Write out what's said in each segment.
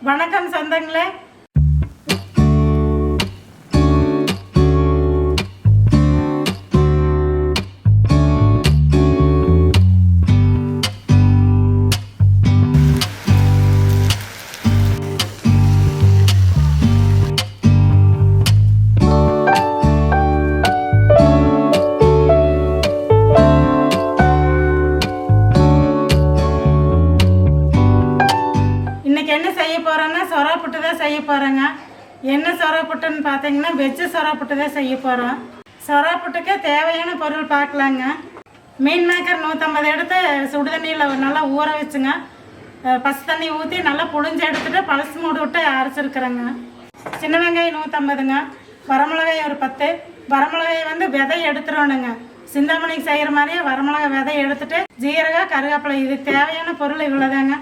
வணக்கம் சொந்தங்களே. என்ன செய்ய போகிறோன்னா சொரா புட்டு தான் செய்ய போகிறோங்க. என்ன சொரா புட்டுன்னு பார்த்தீங்கன்னா வெஜ்ஜு சொரா புட்டு தான் செய்ய போகிறோம். சொரா புட்டுக்கு தேவையான பொருள் பார்க்கலாங்க. மீன் மேக்கர் 150 எடுத்து சுடுதண்ணியில் நல்லா ஊற வச்சுங்க. பசு தண்ணி ஊற்றி நல்லா புழிஞ்சு எடுத்துகிட்டு பழசு மூடு விட்டு அரைச்சிருக்கிறேங்க. சின்ன வெங்காயம் 150ங்க. வரமிளகாய் ஒரு 10. வரமிளகாய் வந்து விதை எடுத்துடணுங்க. சிந்தாமணிக்கு செய்கிற மாதிரியே வரமிளகாய் விதை எடுத்துகிட்டு ஜீரகம் கருவேப்பிலை இதுக்கு தேவையான பொருள் இவ்வளோதாங்க.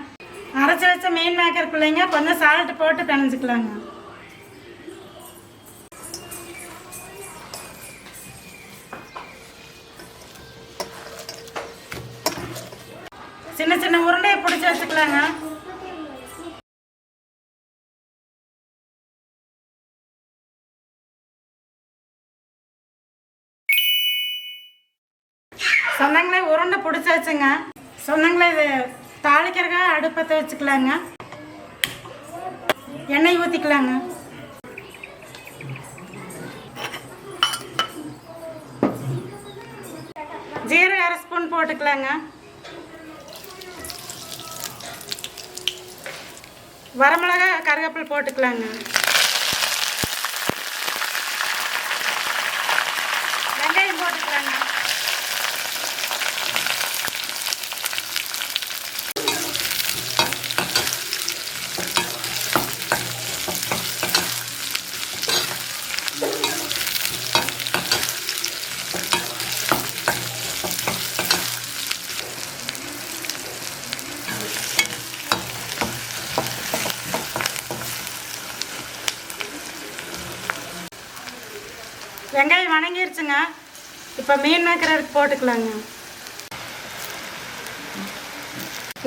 அரைச்சி வச்ச மீன் மேக்கருக்குள்ளைங்க கொஞ்சம் சால்ட் போட்டு பிணைஞ்சிக்கலாங்க. சின்ன சின்ன உருண்டையை பிடிச்சி வச்சுக்கலாங்க. சொந்தங்களே உருண்டை பிடிச்சி வச்சுங்க. சொந்தங்களே இது தாளிக்கிறக்காக அடுப்பத்தை வச்சுக்கலாங்க. எண்ணெய் ஊற்றிக்கலாங்க. ஜீரகம் 1/2 ஸ்பூன் போட்டுக்கலாங்க. வரமிளகாய் கருவேப்பிலை போட்டுக்கலாங்க. வெங்காயம் போட்டுக்கலாங்க. வெங்காயம் வணங்கிருச்சுங்க. இப்போ மீன் மேக்கர் போட்டுக்கலாங்க.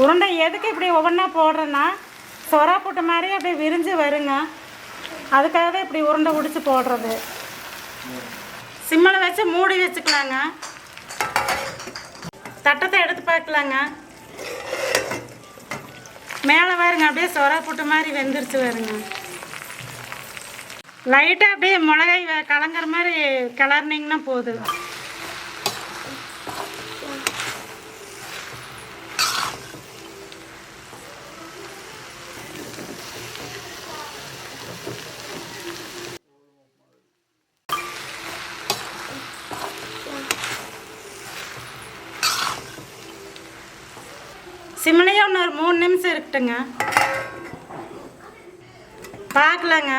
உருண்டை எதுக்கு இப்படி ஒவ்வொன்றா போடுறேன்னா சொரா புட்டு மாதிரி அப்படியே விரிஞ்சு வருங்க. அதுக்காக தான் இப்படி உருண்டை உடிச்சு போடுறது. சிம்மில் வச்சு மூடி வச்சுக்கலாங்க. தட்டத்தை எடுத்து பார்க்கலாங்க. மேலே வருங்க அப்படியே சொரா புட்டு மாதிரி வெந்துருச்சு வருங்க. லைட்டாக அப்படியே மிளகாய் கலங்குற மாதிரி கிளறினீங்கன்னா போதும். சிம்லையே இன்னொரு 3 நிமிஷம் இருக்குட்டுங்க. பார்க்கலாங்க.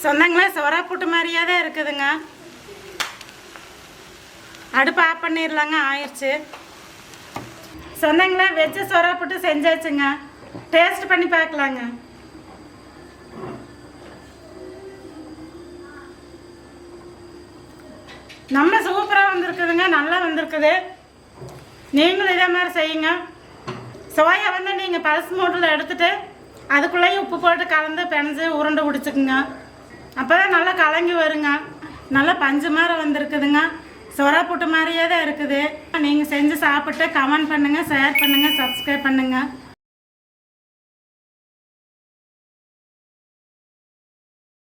சொந்தங்களே சொரா புட்டு மாதிரியே தான் இருக்குதுங்க. அடுப்பு ஆஃப் பண்ணிடலாங்க. ஆயிடுச்சு. சொந்தங்களே வெஜ்ஜு சொரா புட்டு செஞ்சாச்சுங்க. டேஸ்ட் பண்ணி பார்க்கலாங்க. நம்ம சூப்பராக வந்திருக்குதுங்க. நல்லா வந்திருக்குது. நீங்களும் இதே மாதிரி செய்யுங்க. சோயா வந்து நீங்கள் பழசு மூட்டில் எடுத்துகிட்டு அதுக்குள்ளேயும் உப்பு போட்டு கலந்து பிணைஞ்சு உருண்டை பிடிச்சிக்குங்க. அப்போ தான் நல்லா கலங்கி வருங்க. நல்லா பஞ்சு மாதிரி வந்திருக்குதுங்க. சொரா புட்டு மாதிரியே தான் இருக்குது. நீங்கள் செஞ்சு சாப்பிட்டு கமெண்ட் பண்ணுங்கள், ஷேர் பண்ணுங்கள், சப்ஸ்கிரைப் பண்ணுங்கள்.